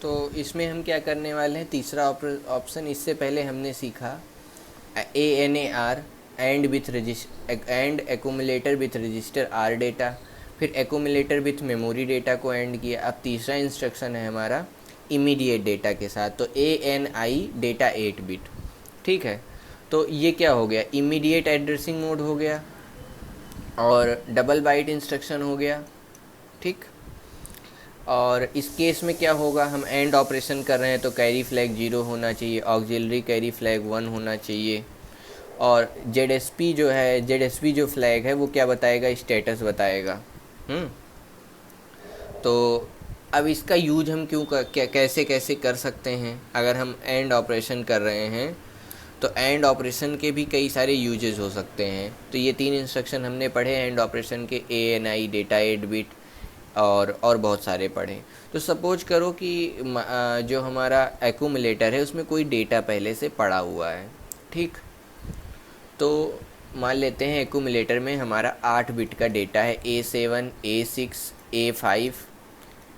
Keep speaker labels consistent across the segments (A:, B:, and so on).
A: तो इसमें हम क्या करने वाले हैं, तीसरा ऑप्शन, इससे पहले हमने सीखा ANAR and with and accumulator with register or data, फिर एक्यूमुलेटर विथ मेमोरी डेटा को एंड किया। अब तीसरा इंस्ट्रक्शन है हमारा इमीडिएट डेटा के साथ, तो ANI डेटा 8 बिट। ठीक है, तो ये क्या हो गया, इमीडिएट एड्रेसिंग मोड हो गया और डबल बाइट इंस्ट्रक्शन हो गया। ठीक, और इस केस में क्या होगा, हम एंड ऑपरेशन कर रहे हैं तो कैरी फ्लैग 0 होना चाहिए, ऑक्सिलरी कैरी फ्लैग 1 होना चाहिए, और ZSP जो है, ZSP जो फ्लैग है वो क्या बताएगा, स्टेटस बताएगा। तो अब इसका यूज हम कैसे कैसे कर सकते हैं, अगर हम एंड ऑपरेशन कर रहे हैं तो एंड ऑपरेशन के भी कई सारे यूजेस हो सकते हैं। तो ये 3 इंस्ट्रक्शन हमने पढ़े एंड ऑपरेशन के, ANI डेटा 8 बिट और बहुत सारे पढ़े। तो सपोज करो कि जो हमारा एक्यूमुलेटर है उसमें कोई डेटा पहले से पड़ा हुआ है। ठीक, तो मान लेते हैं एक्यूमुलेटर में हमारा 8 बिट का डेटा है, A7, A6, A5,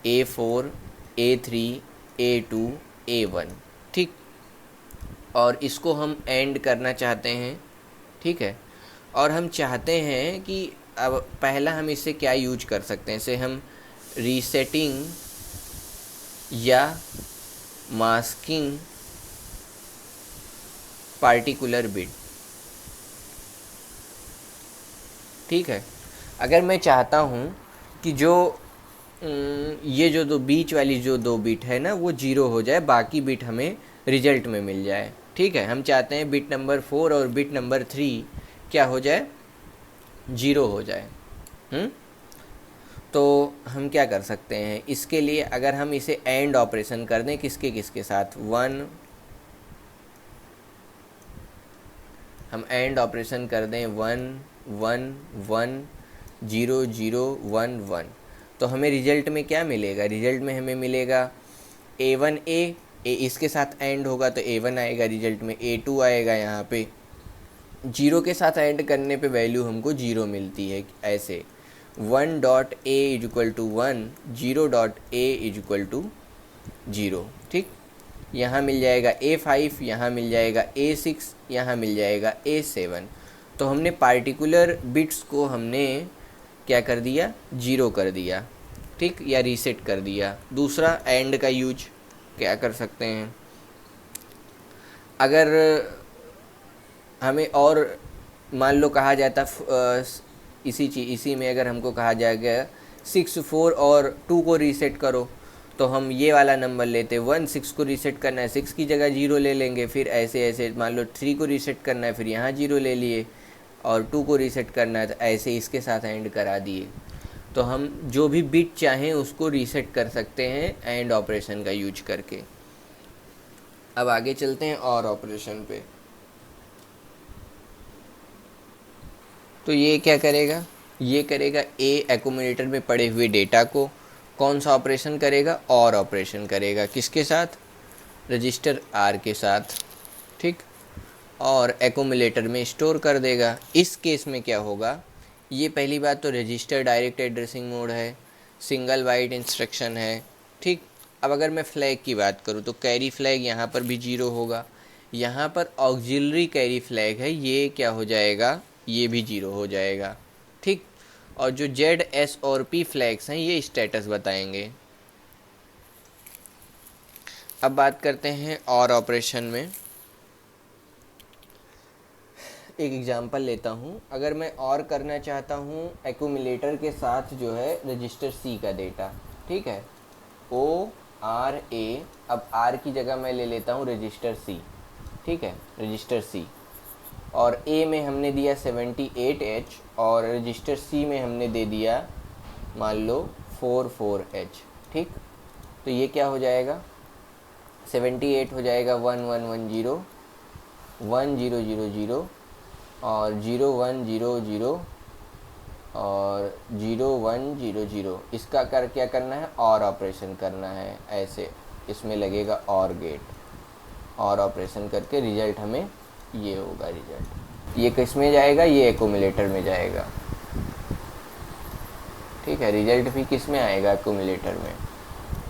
A: A4, A3, A2, A1। ठीक, और इसको हम एंड करना चाहते हैं। ठीक है, और हम चाहते हैं कि अब पहला हम इससे क्या यूज कर सकते हैं, इसे हम रीसेटिंग या मास्किंग पार्टिकुलर बिट। ठीक है, अगर मैं चाहता हूँ कि जो ये जो दो बीच वाली जो 2 बिट है ना वो 0 हो जाए, बाकी बिट हमें रिजल्ट में मिल जाए। ठीक है, हम चाहते हैं बिट नंबर 4 और बिट नंबर 3 क्या हो जाए, 0 हो जाए। तो हम क्या कर सकते हैं इसके लिए, अगर हम इसे एंड ऑपरेशन कर दें किसके किसके साथ, हम एंड ऑपरेशन कर दें 1 1 1 0 0 1 1, तो हमें रिजल्ट में क्या मिलेगा, रिजल्ट में हमें मिलेगा A1A, इसके साथ एंड होगा तो A1 आएगा रिजल्ट में, A2 आएगा, यहाँ पे 0 के साथ एंड करने पे वैल्यू हमको 0 मिलती है। ऐसे 1.A = 1, 0.A = 0। ठीक, यहाँ मिल जाएगा A5, यहाँ मिल जाएगा A6, यहाँ मिल जाएगा A7। तो हमने पार्टिकुलर बिट्स को हमने क्या कर दिया, 0 कर दिया। ठीक, या रीसेट कर दिया। दूसरा एंड का यूज क्या कर सकते हैं, अगर हमें और मान लो कहा जाता इसी में अगर हमको कहा जाएगा 6 4 और 2 को रीसेट करो, तो हम ये वाला नंबर लेते 1 6 को रीसेट करना है, 6 की जगह 0 ले लेंगे, फिर ऐसे ऐसे मान लो 3 को रीसेट करना है, फिर यहाँ 0 ले लिए, और 2 को रीसेट करना है तो ऐसे इसके साथ एंड करा दिए। तो हम जो भी बिट चाहें उसको रीसेट कर सकते हैं एंड ऑपरेशन का यूज करके। अब आगे चलते हैं और ऑपरेशन पे। तो ये क्या करेगा, ये करेगा एक्यूमुलेटर में पड़े हुए डेटा को कौन सा ऑपरेशन करेगा, और ऑपरेशन करेगा किसके साथ, रजिस्टर आर के साथ। ठीक, और एक्यूमुलेटर में स्टोर कर देगा। इस केस में क्या होगा, ये पहली बात तो रजिस्टर डायरेक्ट एड्रेसिंग मोड है, सिंगल बाइट इंस्ट्रक्शन है। ठीक, अब अगर मैं फ्लैग की बात करूँ तो कैरी फ्लैग यहाँ पर भी 0 होगा, यहाँ पर ऑक्सिलरी कैरी फ्लैग है, ये क्या हो जाएगा, ये भी 0 हो जाएगा। ठीक, और जो Z S और P फ्लैग्स हैं ये स्टेटस बताएंगे। अब बात करते हैं और ऑपरेशन में। एक एग्जांपल लेता हूँ, अगर मैं और करना चाहता हूँ एक्यूमुलेटर के साथ जो है रजिस्टर C का डेटा। ठीक है, ORA, अब R की जगह मैं ले लेता हूँ रजिस्टर C। ठीक है, रजिस्टर C, और A में हमने दिया 78H और रजिस्टर C में हमने दे दिया मान लो 44H। ठीक, तो ये क्या हो जाएगा, 78 हो जाएगा 1110 1000 और 0100 और 0100। इसका क्या करना है, और ऑपरेशन करना है। ऐसे इसमें लगेगा और गेट, और ऑपरेशन करके रिजल्ट हमें ये होगा। रिजल्ट ये किस में जाएगा, ये एक्यूमुलेटर में जाएगा। ठीक है, रिजल्ट भी किस में आएगा, एक्यूमुलेटर में।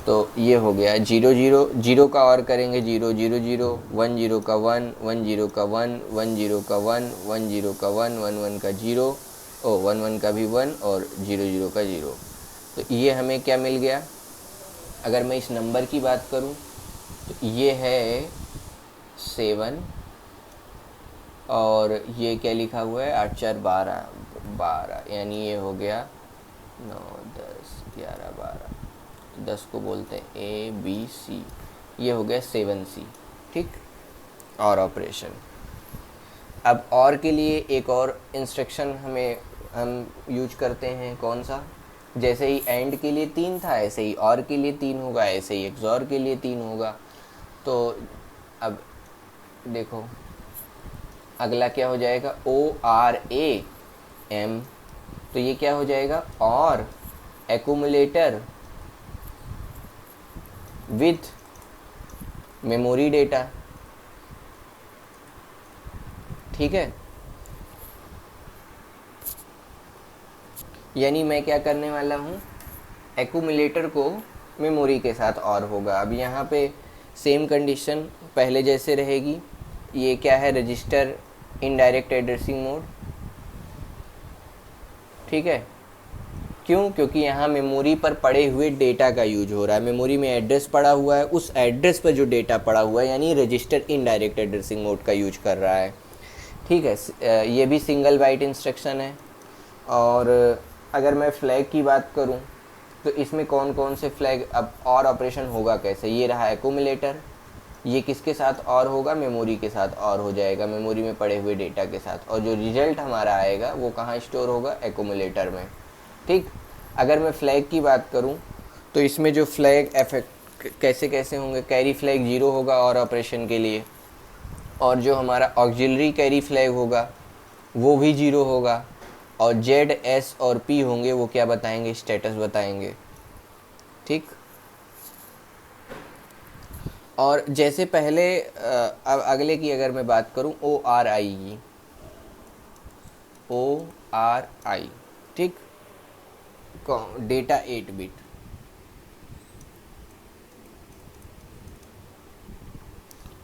A: तो ये हो गया 0 0 0 का और करेंगे 0 0 0, 1 0 का 1, 1 0 का 1, 1 0 का 1, 1 0 का 1, 1 1 का 0, 1 1 का भी 1 और 0 0 का 0। तो ये हमें क्या मिल गया? अगर मैं इस नंबर की बात करूं तो ये है 7 और ये क्या लिखा हुआ है 8 4 12 12, यानी ये हो गया 9 10 11 12, 10 को बोलते हैं ए बी सी, ये हो गया 7C। ठीक, और ऑपरेशन। अब और के लिए एक और इंस्ट्रक्शन हम यूज करते हैं, कौन सा? जैसे ही एंड के लिए 3 था, ऐसे ही और के लिए 3 होगा, ऐसे ही एक्सॉर के लिए 3 होगा। तो अब देखो अगला क्या हो जाएगा, ORAM, तो ये क्या हो जाएगा, और एक्यूमुलेटर विथ मेमोरी डेटा। ठीक है, यानी मैं क्या करने वाला हूँ, एक्यूमुलेटर को मेमोरी के साथ और होगा। अब यहाँ पे सेम कंडीशन पहले जैसे रहेगी। ये क्या है, रजिस्टर इनडायरेक्ट एड्रेसिंग मोड। ठीक है, क्यों? क्योंकि यहाँ मेमोरी पर पड़े हुए डेटा का यूज हो रहा है। मेमोरी में एड्रेस पड़ा हुआ है, उस एड्रेस पर जो डेटा पड़ा हुआ है, यानी रजिस्टर इनडायरेक्ट एड्रेसिंग मोड का यूज कर रहा है। ठीक है, ये भी सिंगल बाइट इंस्ट्रक्शन है। और अगर मैं फ्लैग की बात करूं तो इसमें कौन कौन से फ्लैग, अब और ऑपरेशन होगा कैसे, ये रहा एक्यूमुलेटर, ये किसके साथ और होगा, मेमोरी के साथ और हो जाएगा, मेमोरी में पड़े हुए डेटा के साथ। और जो रिजल्ट हमारा आएगा वो कहाँ स्टोर होगा, एक्यूमुलेटर में। ठीक, अगर मैं फ्लैग की बात करूं तो इसमें जो फ्लैग इफेक्ट कैसे कैसे होंगे, कैरी फ्लैग 0 होगा और ऑपरेशन के लिए, और जो हमारा ऑक्सिलरी कैरी फ्लैग होगा वो भी 0 होगा, और Z S और P होंगे, वो क्या बताएंगे, स्टेटस बताएंगे। ठीक, और जैसे पहले अब अगले की अगर मैं बात करूं, ORI की, ORI, ठीक, डेटा 8 बिट।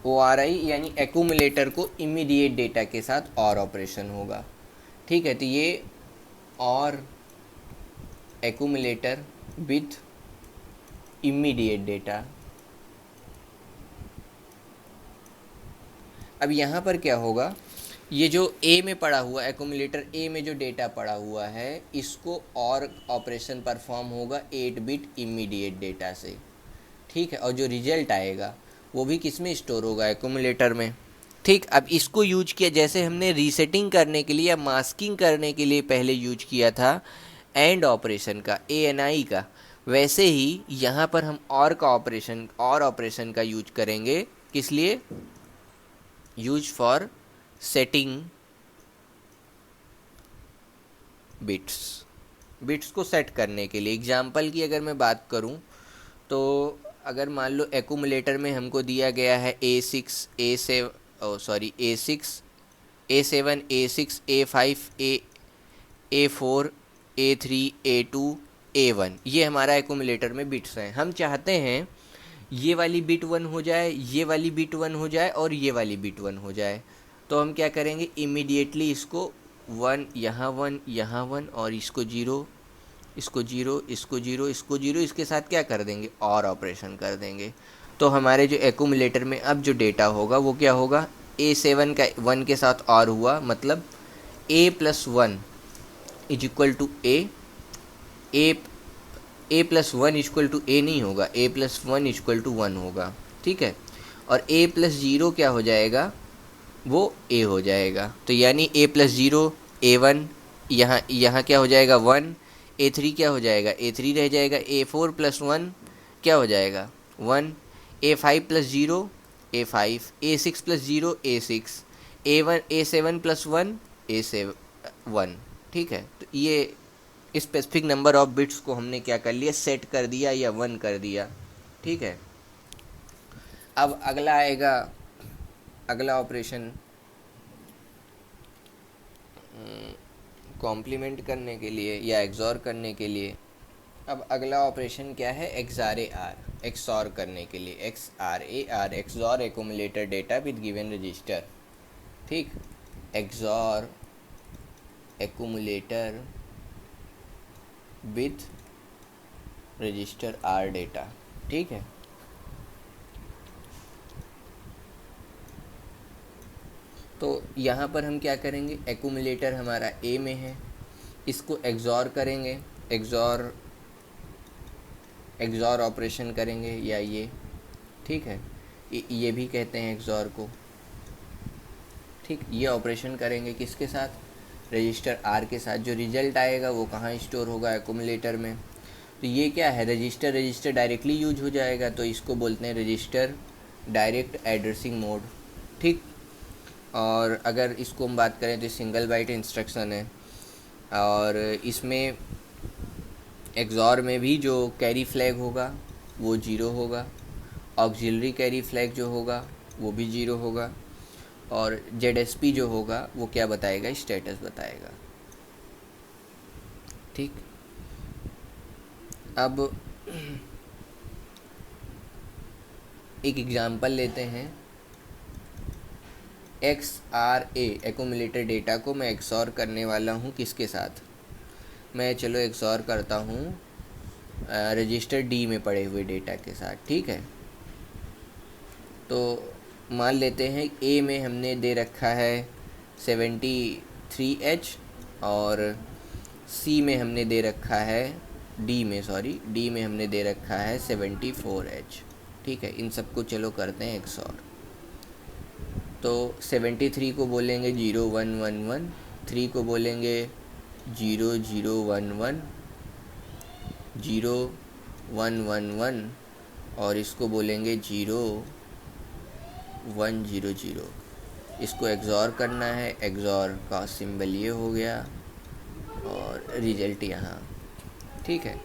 A: ORI यानी एक्यूमुलेटर को इमीडिएट डेटा के साथ और ऑपरेशन होगा। ठीक है, तो ये और एक्यूमुलेटर विथ इमीडिएट डेटा। अब यहाँ पर क्या होगा, ये जो A में पड़ा हुआ, एक्यूमुलेटर A में जो डेटा पड़ा हुआ है, इसको और ऑपरेशन परफॉर्म होगा 8 बिट इमीडिएट डेटा से। ठीक है, और जो रिजल्ट आएगा वो भी किस में स्टोर होगा, एक्यूमुलेटर में। ठीक, अब इसको यूज किया, जैसे हमने रीसेटिंग करने के लिए या मास्किंग करने के लिए पहले यूज किया था एंड ऑपरेशन का, ANI का, वैसे ही यहाँ पर हम और ऑपरेशन का यूज करेंगे। किस लिए? यूज फॉर सेटिंग बिट्स को सेट करने के लिए। एग्जाम्पल की अगर मैं बात करूं तो अगर मान लो एक्यूमुलेटर में हमको दिया गया है A6 A7 A7 A6 A5 A4 A3 A2 A1, ये हमारा एक्यूमुलेटर में बिट्स हैं। हम चाहते हैं ये वाली बिट 1 हो जाए, ये वाली बिट 1 हो जाए और ये वाली बिट 1 हो जाए। तो हम क्या करेंगे, इमीडिएटली इसको 1 यहाँ 1 यहाँ 1 और इसको 0 इसको 0 इसको 0 इसको 0, इसके साथ क्या कर देंगे, और ऑपरेशन कर देंगे। तो हमारे जो एक्यूमुलेटर में अब जो डेटा होगा वो क्या होगा, A7 का 1 के साथ और हुआ, मतलब A + 1 = A + 1 = A नहीं होगा, A + 1 = 1 होगा। ठीक है, और A + 0 क्या हो जाएगा, वो A हो जाएगा। तो यानी A + 0 A1, यहाँ क्या हो जाएगा 1, A3 क्या हो जाएगा, A3 रह जाएगा, A4 + 1 क्या हो जाएगा 1, A5 + 0 A5, A6 + 0 A6, A7 + 1 A7। ठीक है, तो ये स्पेसिफिक नंबर ऑफ बिट्स को हमने क्या कर लिया, सेट कर दिया या 1 कर दिया। ठीक है, अब अगला आएगा, अगला ऑपरेशन कॉम्प्लीमेंट करने के लिए या एक्सॉर करने के लिए। अब अगला ऑपरेशन क्या है, XOR AR। एक्सॉर करने के लिए, XRAR, XOR accumulator data with given register. ठीक, XOR accumulator with register or data. ठीक है, तो यहाँ पर हम क्या करेंगे, एक्यूमुलेटर हमारा ए में है, इसको एक्सॉर करेंगे, एक्सॉर ऑपरेशन करेंगे या ये, ठीक है, ये भी कहते हैं एक्सॉर को। ठीक, ये ऑपरेशन करेंगे किसके साथ, रजिस्टर आर के साथ। जो रिजल्ट आएगा वो कहाँ स्टोर होगा, एक्यूमुलेटर में। तो ये क्या है, रजिस्टर डायरेक्टली यूज हो जाएगा, तो इसको बोलते हैं रजिस्टर डायरेक्ट एड्रेसिंग मोड। ठीक, और अगर इसको हम बात करें तो सिंगल बाइट इंस्ट्रक्शन है, और इसमें एक्सॉर में भी जो कैरी फ्लैग होगा वो 0 होगा, ऑक्सिलरी कैरी फ्लैग जो होगा वो भी 0 होगा, और ZSP जो होगा वो क्या बताएगा, स्टेटस बताएगा। ठीक, अब एक एग्जांपल लेते हैं। XRA एक्यूमुलेटर डेटा को मैं एक्सॉर करने वाला हूँ किसके साथ, मैं चलो एक्सॉर करता हूँ रजिस्टर D में पड़े हुए डेटा के साथ। ठीक है, तो मान लेते हैं A में हमने दे रखा है 73H, और C में हमने दे रखा है D में हमने दे रखा है 74H। ठीक है, इन सबको चलो करते हैं एक्सॉर। तो 73 को बोलेंगे 0111, 3 को बोलेंगे 0011, 0111, और इसको बोलेंगे 0100। इसको एक्सॉर करना है, एक्सॉर का सिंबल ये हो गया और रिजल्ट यहाँ। ठीक है,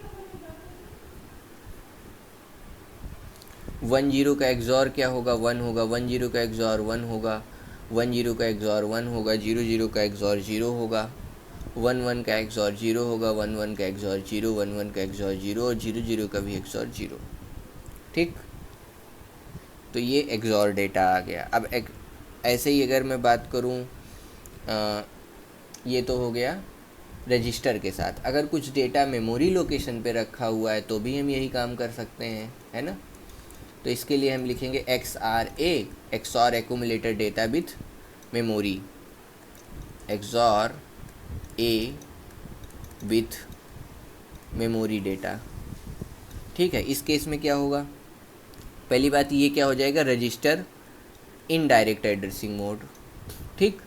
A: 10 का एक्सॉर क्या होगा, 1 होगा, 10 का एक्सॉर 1 होगा, 10 का एक्सॉर 1 होगा, 00 का एक्सॉर 0 होगा, 11 का एक्सॉर 0 होगा, 11 का एक्सॉर 0, 11 का एक्सॉर 0, और 00 का भी एक्सॉर 0। ठीक, तो ये एक्सॉर डेटा आ गया। अब ऐसे ही अगर मैं बात करूँ, ये तो हो गया रजिस्टर के साथ। अगर कुछ डेटा मेमोरी लोकेशन पे रखा हुआ है तो भी हम यही काम कर सकते हैं, है ना। तो इसके लिए हम लिखेंगे XRA XOR accumulator data with memory, XOR A with memory data. ठीक है, इस केस में क्या होगा, पहली बात ये क्या हो जाएगा, रजिस्टर इनडायरेक्ट एड्रेसिंग मोड। ठीक,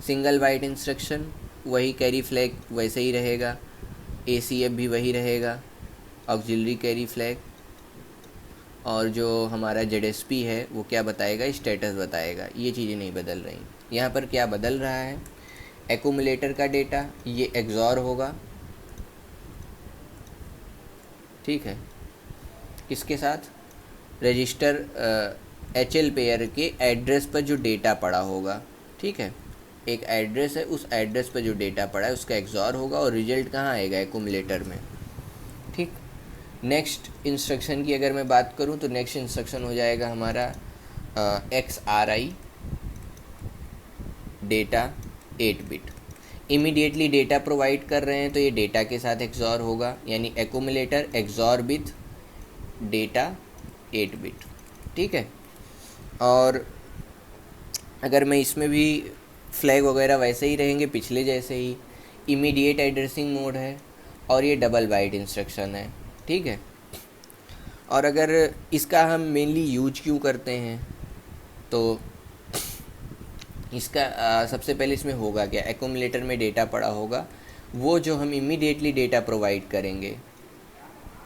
A: सिंगल बाइट इंस्ट्रक्शन, वही कैरी फ्लैग वैसे ही रहेगा, ACF भी वही रहेगा, ऑक्सिलरी कैरी फ्लैग, और जो हमारा ZSP है वो क्या बताएगा, स्टेटस बताएगा। ये चीज़ें नहीं बदल रही। यहाँ पर क्या बदल रहा है, एक्यूमुलेटर का डेटा ये एक्सॉर होगा। ठीक है, किसके साथ, रजिस्टर HL पेयर के एड्रेस पर जो डेटा पड़ा होगा। ठीक है, एक एड्रेस है, उस एड्रेस पर जो डेटा पड़ा है उसका एक्सॉर होगा, और रिजल्ट कहाँ आएगा, एक्यूमुलेटर में। ठीक, नेक्स्ट इंस्ट्रक्शन की अगर मैं बात करूं तो नेक्स्ट इंस्ट्रक्शन हो जाएगा हमारा XRI data 8 bit. Immediately data provide कर रहे हैं तो ये डेटा के साथ एक्सॉर होगा, यानी accumulator XOR with data 8 bit. ठीक है, और अगर मैं इसमें भी फ्लैग वगैरह वैसे ही रहेंगे पिछले जैसे ही, इमीडिएट एड्रेसिंग मोड है, और ये डबल बाइट इंस्ट्रक्शन है। ठीक है, और अगर इसका हम मेनली यूज क्यों करते हैं, तो इसका सबसे पहले इसमें होगा क्या, एक्यूमुलेटर में डेटा पड़ा होगा, वो जो हम इमीडिएटली डेटा प्रोवाइड करेंगे,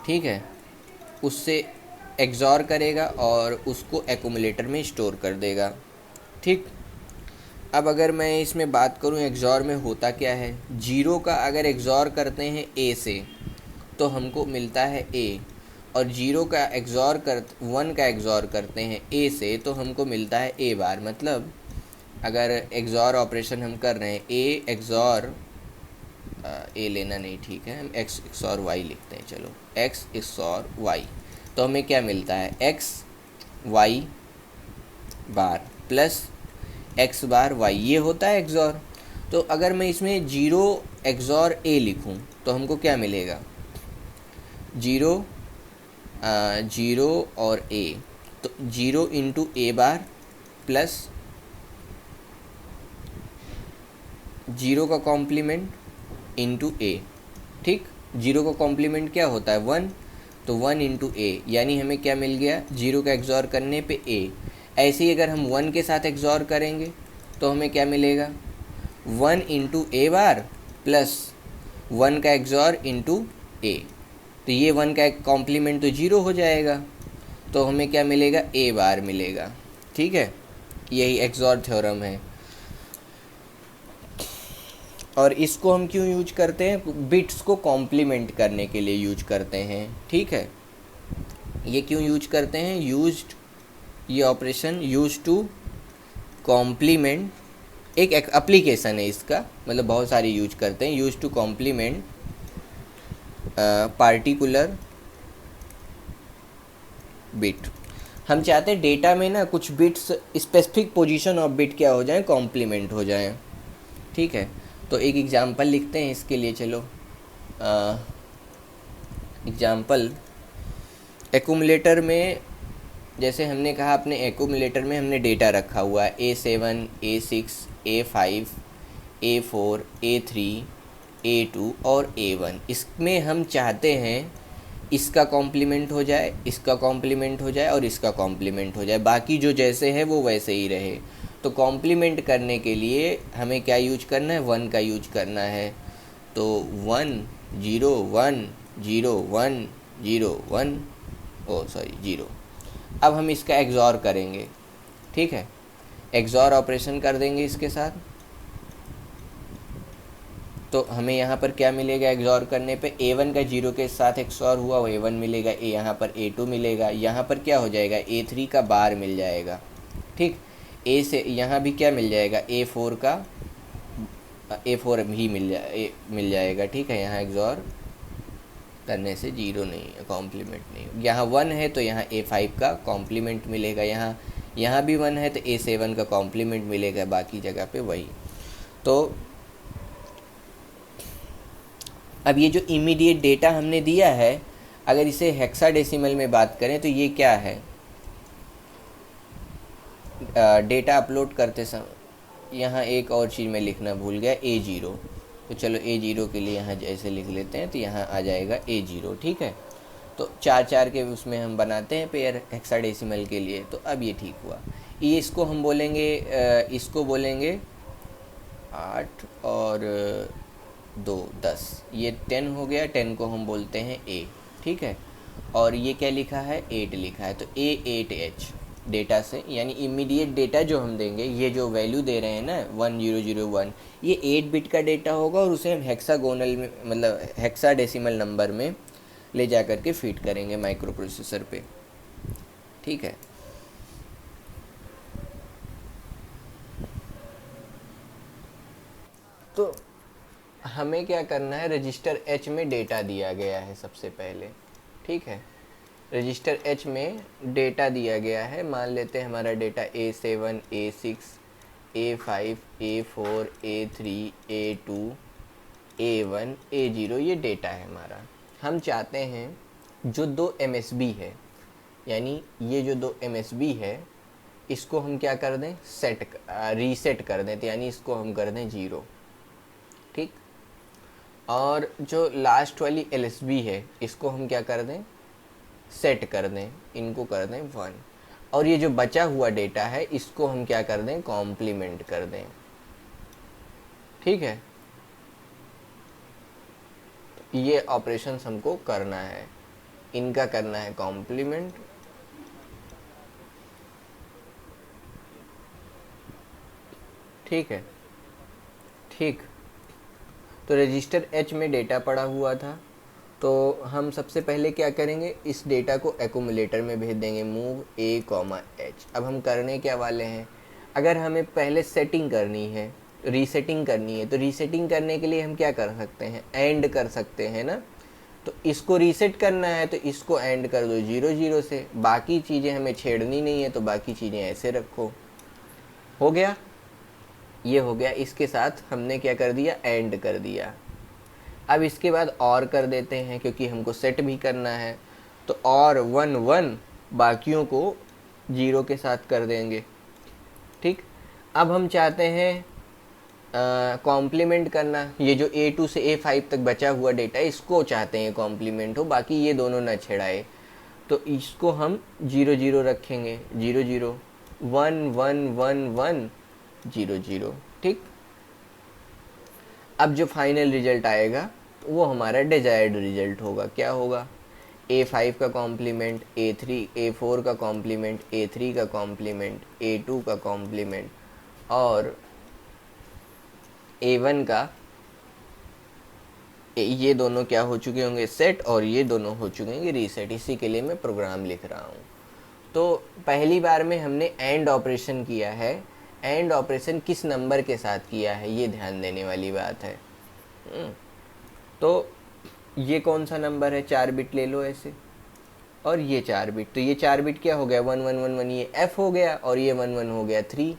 A: ठीक है, उससे एक्सॉर करेगा और उसको एक्यूमुलेटर में स्टोर कर देगा। ठीक, अब अगर मैं इसमें बात करूं एक्सॉर में होता क्या है, 0 का अगर एक्सॉर करते हैं A से तो हमको मिलता है A, और 0 का एक्सॉर 1 का एक्सॉर करते हैं A से तो हमको मिलता है A बार। मतलब अगर एक्सॉर ऑपरेशन हम कर रहे हैं A एक्सॉर A लेना नहीं, ठीक है, हम X XOR Y लिखते हैं, चलो X XOR Y, तो हमें क्या मिलता है, एक्स वाई बार प्लस एक्स बार वाई, ये होता है एक्सॉर। तो अगर मैं इसमें जीरो एक्सॉर ए लिखूं तो हमको क्या मिलेगा, जीरो जीरो और ए, तो जीरो इंटू ए बार प्लस जीरो का कॉम्प्लीमेंट इंटू ए। ठीक, जीरो का कॉम्प्लीमेंट क्या होता है, वन, तो वन इंटू ए, यानी हमें क्या मिल गया, जीरो का एक्सॉर करने पे ए। ऐसे ही अगर हम वन के साथ एक्सॉर करेंगे तो हमें क्या मिलेगा, वन इंटू ए बार प्लस वन का एक्सॉर इंटू ए, तो ये वन का कॉम्प्लीमेंट तो जीरो हो जाएगा, तो हमें क्या मिलेगा, ए बार मिलेगा। ठीक है, यही एक्सॉर थ्योरम है। और इसको हम क्यों यूज करते हैं, बिट्स को कॉम्प्लीमेंट करने के लिए यूज करते हैं। ठीक है, ये क्यों यूज करते हैं, यूज्ड, ये ऑपरेशन यूज टू कॉम्प्लीमेंट, एक एप्लीकेशन है इसका, मतलब बहुत सारे यूज करते हैं, use to complement particular bit. हम चाहते हैं डेटा में ना कुछ bits specific position of bit क्या हो जाए, कॉम्प्लीमेंट हो जाए। ठीक है, तो एक एग्जांपल लिखते हैं इसके लिए, चलो एग्जांपल, एक्यूमुलेटर में जैसे हमने कहा, अपने एक्यूमुलेटर में हमने डेटा रखा हुआ है A7, A6, A5, A4, A3, A2 और A1। इसमें हम चाहते हैं इसका कॉम्प्लीमेंट हो जाए, इसका कॉम्प्लीमेंट हो जाए और इसका कॉम्प्लीमेंट हो जाए, बाकी जो जैसे है वो वैसे ही रहे। तो कॉम्प्लीमेंट करने के लिए हमें क्या यूज करना है, वन का यूज करना है। तो one zero one zero one zero one, oh sorry zero. अब हम इसका एक्सॉर करेंगे। ठीक है, एक्सॉर ऑपरेशन कर देंगे इसके साथ, तो हमें यहाँ पर क्या मिलेगा, एक्सॉर करने पे A1 का जीरो के साथ एक्सॉर हुआ वो A1 मिलेगा, यहाँ पर A2 मिलेगा, यहाँ पर क्या हो जाएगा, A3 का बार मिल जाएगा। ठीक, ए से यहाँ भी क्या मिल जाएगा, A4 का, A4 भी मिल जाएगा। ठीक है, यहाँ एक्सॉर करने से जीरो नहीं है, कॉम्प्लीमेंट नहीं, यहाँ वन है तो यहाँ A5 का कॉम्प्लीमेंट मिलेगा, यहाँ भी वन है तो A7 का कॉम्प्लीमेंट मिलेगा, बाकी जगह पे वही। तो अब ये जो इमीडिएट डेटा हमने दिया है, अगर इसे हेक्साडेसिमल में बात करें तो ये क्या है, डेटा अपलोड करते समय यहाँ एक और चीज़ मैं लिखना भूल गया, A0। तो चलो A0 के लिए यहाँ जैसे लिख लेते हैं, तो यहाँ आ जाएगा A0। ठीक है, तो चार चार के उसमें हम बनाते हैं पेयर हेक्साडेसिमल के लिए। तो अब ये ठीक हुआ, ये इसको हम बोलेंगे, इसको बोलेंगे 8 और 2 10, ये 10 हो गया, 10 को हम बोलते हैं A। ठीक है, और ये क्या लिखा है, 8 लिखा है, तो A8H डेटा से, यानी इमीडिएट डेटा जो हम देंगे, ये जो वैल्यू दे रहे हैं ना 1001, ये 8 बिट का डेटा होगा और उसे हम हेक्सागोनल में, मतलब हेक्साडेसिमल नंबर में ले जा कर के फीड करेंगे माइक्रो प्रोसेसर पे। ठीक है, तो हमें क्या करना है, रजिस्टर H में डेटा दिया गया है सबसे पहले। ठीक है, रजिस्टर H में डेटा दिया गया है, मान लेते हैं हमारा data A7, A6, A5, A4, A3, A2, A1, A0, ये डेटा है हमारा। हम चाहते हैं जो 2 MSB है, यानी ये जो 2 MSB है, इसको हम क्या कर दें, रीसेट कर दें, तो यानी इसको हम कर दें 0। ठीक, और जो लास्ट वाली LSB है, इसको हम क्या कर दें, सेट कर दें, इनको कर दें 1। और ये जो बचा हुआ डेटा है, इसको हम क्या कर दें, कॉम्प्लीमेंट कर दें। ठीक है, ये ऑपरेशंस हमको करना है, इनका करना है कॉम्प्लीमेंट। ठीक है, ठीक, तो रजिस्टर H में डेटा पड़ा हुआ था, तो हम सबसे पहले क्या करेंगे, इस डेटा को एक्यूमुलेटर में भेज देंगे, मूव A, H। अब हम करने क्या वाले हैं, अगर हमें पहले सेटिंग करनी है, रीसेटिंग करनी है, तो रीसेटिंग करने के लिए हम क्या कर सकते हैं, एंड कर सकते हैं ना, तो इसको रीसेट करना है तो इसको एंड कर दो 0 0 से, बाकी चीज़ें हमें छेड़नी नहीं है तो बाकी चीज़ें ऐसे रखो। हो गया, ये हो गया। इसके साथ हमने क्या कर दिया, एंड कर दिया। अब इसके बाद और कर देते हैं क्योंकि हमको सेट भी करना है, तो और 1 1 बाकियों को 0 के साथ कर देंगे। ठीक, अब हम चाहते हैं कॉम्प्लीमेंट करना, ये जो A2 से A5 तक बचा हुआ डेटा इसको चाहते हैं कॉम्प्लीमेंट हो, बाकी ये दोनों ना छेड़ाए, तो इसको हम 0 0 रखेंगे, 0 0 1 1 1 1 0 0। ठीक, अब जो फाइनल रिजल्ट आएगा वो हमारा डिजायर्ड रिजल्ट होगा। क्या होगा, A5 का कॉम्प्लीमेंट, A4 का कॉम्प्लीमेंट, A3 का कॉम्प्लीमेंट, A2 का कॉम्प्लीमेंट और A1 का, ये दोनों क्या हो चुके होंगे, सेट, और ये दोनों हो चुके होंगे रीसेट। इसी के लिए मैं प्रोग्राम लिख रहा हूँ। तो पहली बार में हमने एंड ऑपरेशन किया है। एंड ऑपरेशन किस नंबर के साथ किया है ये ध्यान देने वाली बात है। तो ये कौन सा नंबर है, 4 बिट ले लो ऐसे, और ये 4 बिट, तो ये 4 बिट क्या हो गया, 1 1 1 1, ये F हो गया, और ये 1 1 हो गया 3।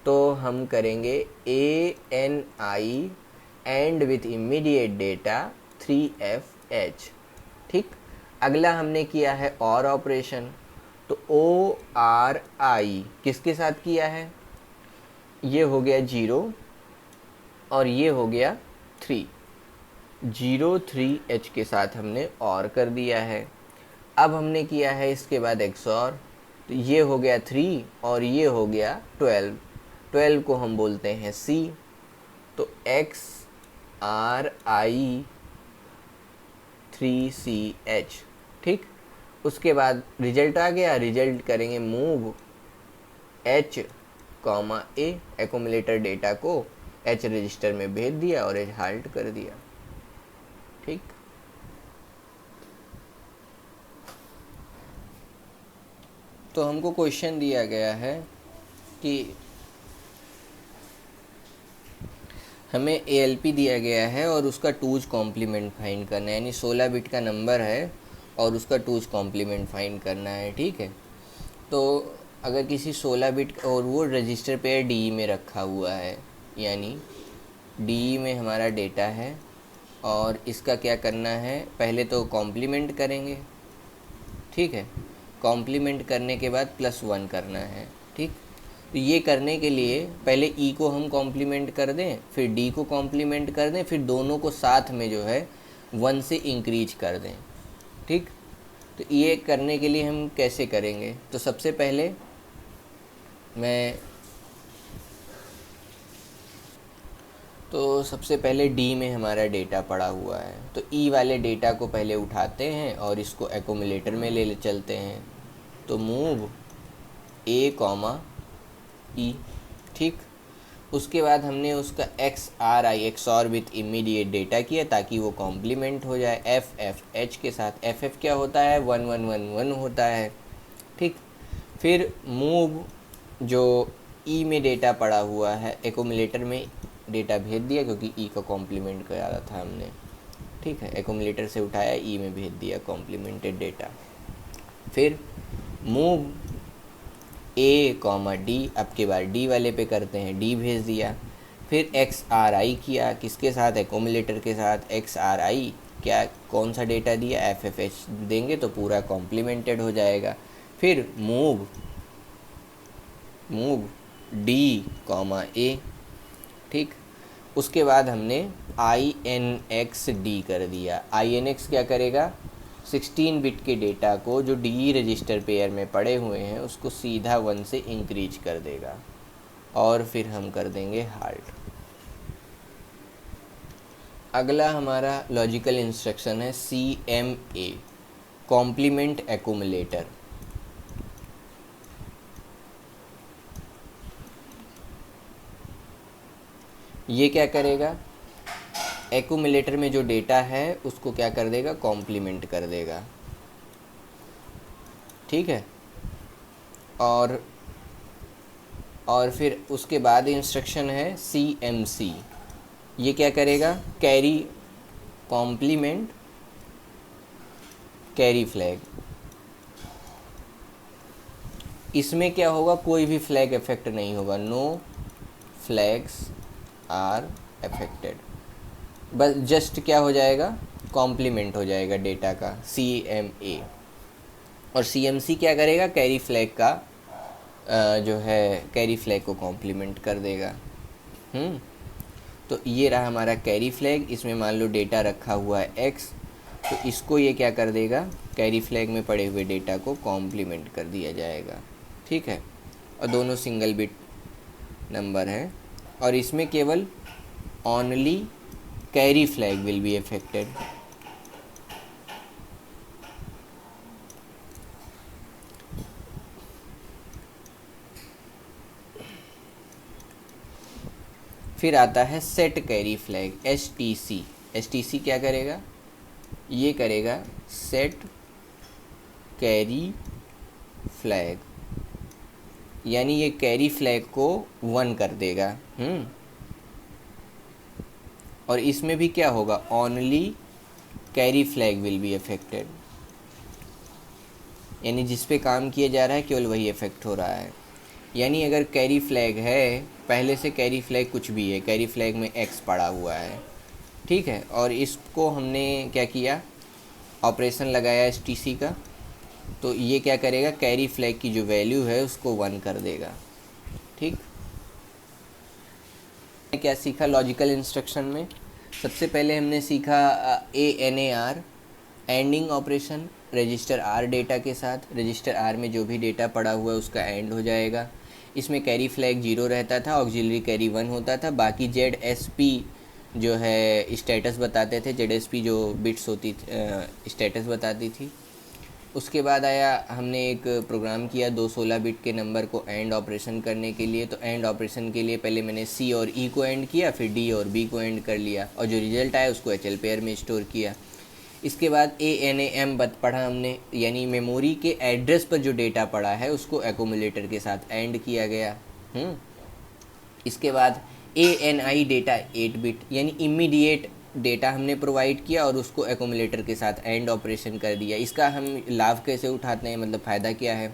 A: तो हम करेंगे ANI and with immediate data 3FH। ठीक, अगला हमने किया है और ऑपरेशन, तो ORI किसके साथ किया है, ये हो गया 0 और ये हो गया 3, 0 3H के साथ हमने और कर दिया है। अब हमने किया है इसके बाद XOR, तो ये हो गया 3 और ये हो गया 12, 12 को हम बोलते हैं C, तो XRI 3CH। ठीक, उसके बाद रिजल्ट आ गया, रिजल्ट करेंगे move H A, accumulator data को H रजिस्टर में भेज दिया और H हाल्ट कर दिया। ठीक, तो हमको क्वेश्चन दिया गया है कि हमें ALP दिया गया है और उसका 2's कॉम्प्लीमेंट फाइंड करना है, यानी 16 बिट का नंबर है और उसका 2's कॉम्प्लीमेंट फाइंड करना है। ठीक है, तो अगर किसी 16 बिट और वो रजिस्टर पेयर DE में रखा हुआ है, यानी DE में हमारा डेटा है और इसका क्या करना है, पहले तो कॉम्प्लीमेंट करेंगे। ठीक है, कॉम्प्लीमेंट करने के बाद +1 करना है। ठीक, तो ये करने के लिए पहले E को हम कॉम्प्लीमेंट कर दें, फिर D को कॉम्प्लीमेंट कर दें, फिर दोनों को साथ में जो है 1 से इंक्रीज कर दें। ठीक, तो ये करने के लिए हम कैसे करेंगे, तो सबसे पहले सबसे पहले D में हमारा डेटा पड़ा हुआ है, तो E वाले डेटा को पहले उठाते हैं और इसको एक्यूमुलेटर में ले चलते हैं, तो मूव A, E। ठीक, उसके बाद हमने उसका XRI XOR with immediate data किया ताकि वो कॉम्प्लीमेंट हो जाए FFH के साथ। FF क्या होता है, 1 1 1 1 होता है। ठीक, फिर मूव जो E में डेटा पड़ा हुआ है एक्यूमुलेटर में डेटा भेज दिया क्योंकि E का कॉम्प्लीमेंट करा था हमने। ठीक है, एक्यूमुलेटर से उठाया, E में भेज दिया कॉम्प्लीमेंटेड डेटा। फिर मूव A, D, अब के बार D वाले पे करते हैं, D भेज दिया। फिर XRI किया, किसके साथ, एक्यूमुलेटर के साथ। XRI क्या, कौन सा डेटा दिया, FFH देंगे तो पूरा कॉम्प्लीमेंटेड हो जाएगा। फिर मूव D, A। ठीक, उसके बाद हमने INX-D कर दिया। INX क्या करेगा, 16 बिट के डेटा को जो DE रजिस्टर पेयर में पड़े हुए हैं उसको सीधा 1 से इंक्रीज कर देगा, और फिर हम कर देंगे हाल्ट। अगला हमारा लॉजिकल इंस्ट्रक्शन है CMA, कॉम्प्लीमेंट एक्यूमुलेटर। ये क्या करेगा, एक्यूमुलेटर में जो डेटा है उसको क्या कर देगा, कॉम्प्लीमेंट कर देगा। ठीक है, और फिर उसके बाद इंस्ट्रक्शन है CMC। ये क्या करेगा, कैरी कॉम्प्लीमेंट कैरी फ्लैग। इसमें क्या होगा, कोई भी फ्लैग इफेक्ट नहीं होगा, नो फ्लैग्स आर अफेक्टेड। बस जस्ट क्या हो जाएगा, कॉम्प्लीमेंट हो जाएगा डेटा का, CMA। और CMC क्या करेगा, कैरी फ्लैग का जो है कैरी फ्लैग को कॉम्प्लीमेंट कर देगा। तो ये रहा हमारा कैरी फ्लैग। इसमें मान लो डेटा रखा हुआ है x, तो इसको ये क्या कर देगा, कैरी फ्लैग में पड़े हुए डेटा को कॉम्प्लीमेंट कर दिया जाएगा। ठीक है, और दोनों सिंगल बिट नंबर है, और इसमें केवल only carry flag will be affected. फिर आता है set carry flag, STC। STC क्या करेगा, ये करेगा सेट कैरी फ्लैग, यानी ये कैरी फ्लैग को 1 कर देगा। और इसमें भी क्या होगा, only carry flag will be affected, यानी जिस पे काम किया जा रहा है केवल वही इफेक्ट हो रहा है। यानी अगर कैरी फ्लैग है, पहले से कैरी फ्लैग कुछ भी है, कैरी फ्लैग में x पड़ा हुआ है, ठीक है, और इसको हमने क्या किया, ऑपरेशन लगाया STC का, तो ये क्या करेगा, कैरी फ्लैग की जो वैल्यू है उसको 1 कर देगा। ठीक, क्या सीखा लॉजिकल इंस्ट्रक्शन में, सबसे पहले हमने सीखा ANAR, ending operation, register R data के साथ, रजिस्टर R में जो भी डेटा पड़ा हुआ है उसका एंड हो जाएगा। इसमें कैरी फ्लैग 0 रहता था, ऑक्सिलरी कैरी 1 होता था, बाकी ZSP जो है स्टेटस बताते थे, ZSP जो बिट्स होती स्टेटस बताती थी। उसके बाद आया, हमने एक प्रोग्राम किया 216 बिट के नंबर को एंड ऑपरेशन करने के लिए। तो एंड ऑपरेशन के लिए पहले मैंने C और E को एंड किया, फिर D और B को एंड कर लिया, और जो रिजल्ट आया उसको HL पेयर में स्टोर किया। इसके बाद ANAM पढ़ा हमने, यानी मेमोरी के एड्रेस पर जो डेटा पड़ा है उसको एक्यूमुलेटर के साथ एंड किया गया। इसके बाद ANI डेटा 8 बिट, यानी इमीडिएट डेटा हमने प्रोवाइड किया और उसको एक्यूमुलेटर के साथ एंड ऑपरेशन कर दिया। इसका हम लाभ कैसे उठाते हैं, मतलब फ़ायदा क्या है,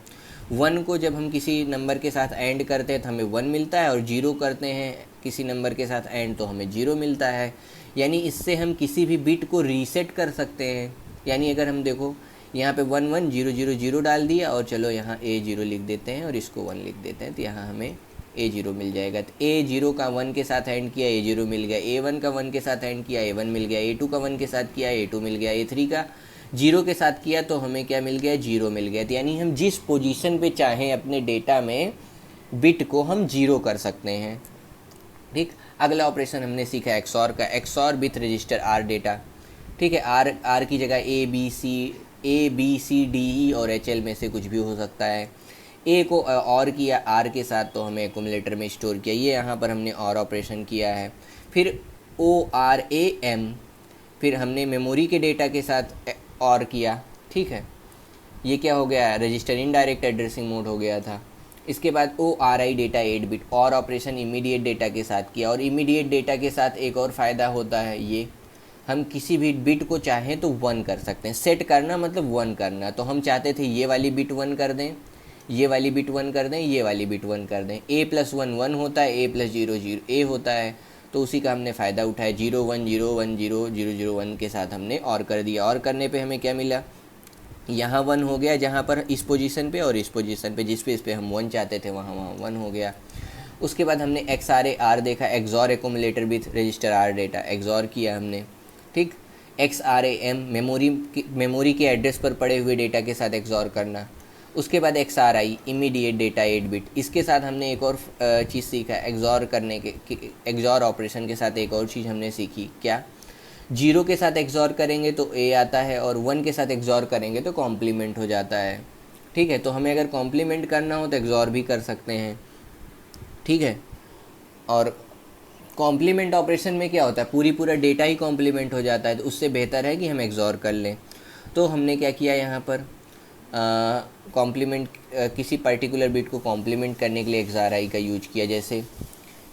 A: 1 को जब हम किसी नंबर के साथ एंड करते हैं तो हमें 1 मिलता है, और 0 करते हैं किसी नंबर के साथ एंड तो हमें 0 मिलता है। यानी इससे हम किसी भी बिट को रीसेट कर सकते हैं। यानी अगर हम देखो यहाँ पे 1 1 0 0 0 डाल दिया, और चलो यहाँ A0 लिख देते हैं और इसको 1 लिख देते हैं, तो यहाँ हमें A0 मिल जाएगा। तो A0 का 1 के साथ एंड किया, A0 मिल गया, A1 का 1 के साथ एंड किया, A1 मिल गया, A2 का 1 के साथ किया, A2 मिल गया, A3 का 0 के साथ किया तो हमें क्या मिल गया, 0 मिल गया। तो यानी हम जिस पोजीशन पे चाहें अपने डेटा में बिट को हम 0 कर सकते हैं। ठीक, अगला ऑपरेशन हमने सीखा XOR का, XOR with register R data. ठीक है, R की जगह A B C D E और HL में से कुछ भी हो सकता है। A को और किया R के साथ तो हमें एक्यूमुलेटर में स्टोर किया, ये यहाँ पर हमने और ऑपरेशन किया है। फिर ORAM, फिर हमने मेमोरी के डेटा के साथ और किया। ठीक है, ये क्या हो गया, रजिस्टर इनडायरेक्ट एड्रेसिंग मोड हो गया था। इसके बाद ORI डेटा 8 बिट, और ऑपरेशन इमीडिएट डेटा के साथ किया। और इमीडिएट डेटा के साथ एक और फ़ायदा होता है, ये हम किसी भी बिट को चाहें तो 1 कर सकते हैं। सेट करना मतलब 1 करना, तो हम चाहते थे ये वाली बिट 1 कर दें, ये वाली बिट 1 कर दें, ये वाली बिट 1 कर दें। A+1 1 होता है, A+0 0 A होता है, तो उसी का हमने फ़ायदा उठाया। 0 1 0 1 0 0 0 1 के साथ हमने और कर दिया। और करने पे हमें क्या मिला, यहाँ 1 हो गया जहाँ पर इस पोजीशन पे, और इस पोजीशन पे जिस पे इस पे हम 1 चाहते थे वहाँ 1 हो गया। उसके बाद हमने XRA देखा, XOR accumulator with register R data, XOR किया हमने। ठीक, XRAM मेमोरी के एड्रेस पर पड़े हुए डेटा के साथ XOR करना। उसके बाद XRI इमीडिएट डेटा 8 बिट, इसके साथ हमने एक और चीज़ सीखा, XOR करने के XOR ऑपरेशन के साथ एक और चीज़ हमने सीखी, क्या, 0 के साथ XOR करेंगे तो A आता है, और 1 के साथ XOR करेंगे तो कॉम्प्लीमेंट हो जाता है। ठीक है, तो हमें अगर कॉम्प्लीमेंट करना हो तो XOR भी कर सकते हैं। ठीक है, और कॉम्प्लीमेंट ऑपरेशन में क्या होता है, पूरा डेटा ही कॉम्प्लीमेंट हो जाता है, तो उससे बेहतर है कि हम XOR कर लें। तो हमने क्या किया यहाँ पर, कॉम्प्लीमेंट किसी पर्टिकुलर बिट को कॉम्प्लीमेंट करने के लिए XRI का यूज किया। जैसे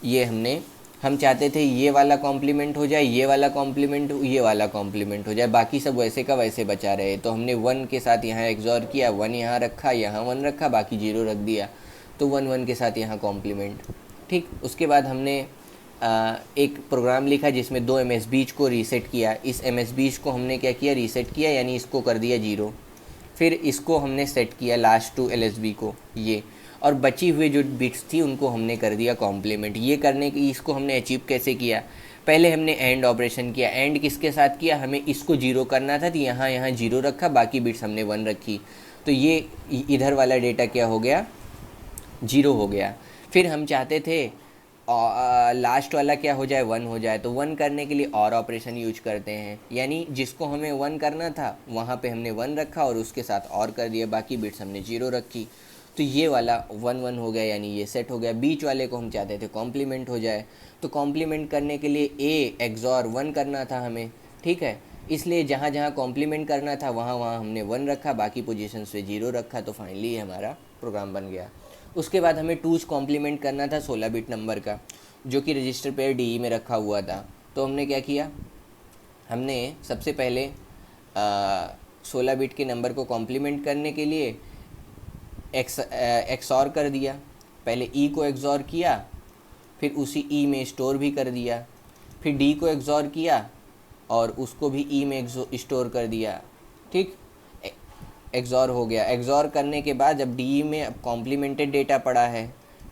A: ये हमने हम चाहते थे ये वाला कॉम्प्लीमेंट हो जाए, ये वाला कॉम्प्लीमेंट, ये वाला कॉम्प्लीमेंट हो जाए, बाकी सब वैसे का वैसे बचा रहे। तो हमने 1 के साथ यहाँ एक्सॉर किया, 1 यहाँ रखा, यहाँ 1 रखा, बाकी 0 रख दिया, तो 1 1 के साथ यहाँ कॉम्प्लीमेंट। ठीक, उसके बाद हमने एक प्रोग्राम लिखा जिसमें 2 MSBs को रीसेट किया। इस MSBs को हमने क्या किया, रीसेट किया, यानी इसको कर दिया 0। फिर इसको हमने सेट किया लास्ट 2 LSB को, ये, और बची हुई जो बिट्स थी उनको हमने कर दिया कॉम्प्लीमेंट। ये करने की, इसको हमने अचीव कैसे किया, पहले हमने एंड ऑपरेशन किया। एंड किसके साथ किया, हमें इसको 0 करना था, तो यहाँ 0 रखा, बाकी बिट्स हमने 1 रखी, तो ये इधर वाला डेटा क्या हो गया, 0 हो गया। फिर हम चाहते थे लास्ट वाला क्या हो जाए, 1 हो जाए, तो 1 करने के लिए और ऑपरेशन यूज करते हैं, यानी जिसको हमें 1 करना था वहाँ पे हमने 1 रखा और उसके साथ और कर दिया, बाकी बिट्स हमने 0 रखी, तो ये वाला 1 1 हो गया, यानी ये सेट हो गया। बीच वाले को हम चाहते थे कॉम्प्लीमेंट हो जाए, तो कॉम्प्लीमेंट करने के लिए A एक्सॉर 1 करना था हमें, ठीक है, इसलिए जहाँ जहाँ कॉम्प्लीमेंट करना था वहाँ वहाँ हमने 1 रखा, बाकी पोजीशन पे 0 रखा, तो फाइनली हमारा प्रोग्राम बन गया। उसके बाद हमें 2's कॉम्प्लीमेंट करना था 16 बिट नंबर का, जो कि रजिस्टर पेयर DE में रखा हुआ था। तो हमने क्या किया, हमने सबसे पहले 16 बिट के नंबर को कॉम्प्लीमेंट करने के लिए एक्सॉर कर दिया। पहले E को एक्सॉर किया, फिर उसी E में स्टोर भी कर दिया, फिर D को एक्सॉर किया और उसको भी E में स्टोर कर दिया। ठीक, एक्सॉर हो गया। एक्सॉर करने के बाद जब DE में अब कॉम्प्लीमेंटेड डेटा पड़ा है,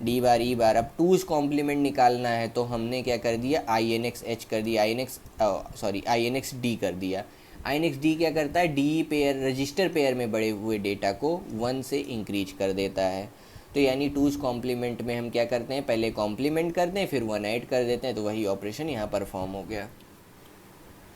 A: D बार E बार, अब 2's कॉम्प्लीमेंट निकालना है, तो हमने क्या कर दिया, INX कर दिया, INX D कर दिया। INX D क्या करता है, DE पेयर, रजिस्टर पेयर में बड़े हुए डेटा को 1 से इंक्रीज कर देता है। तो यानी 2's कॉम्प्लीमेंट में हम क्या करते हैं, पहले कॉम्प्लीमेंट करते हैं, फिर 1 ऐड कर देते हैं, तो वही ऑपरेशन यहाँ परफॉर्म हो गया।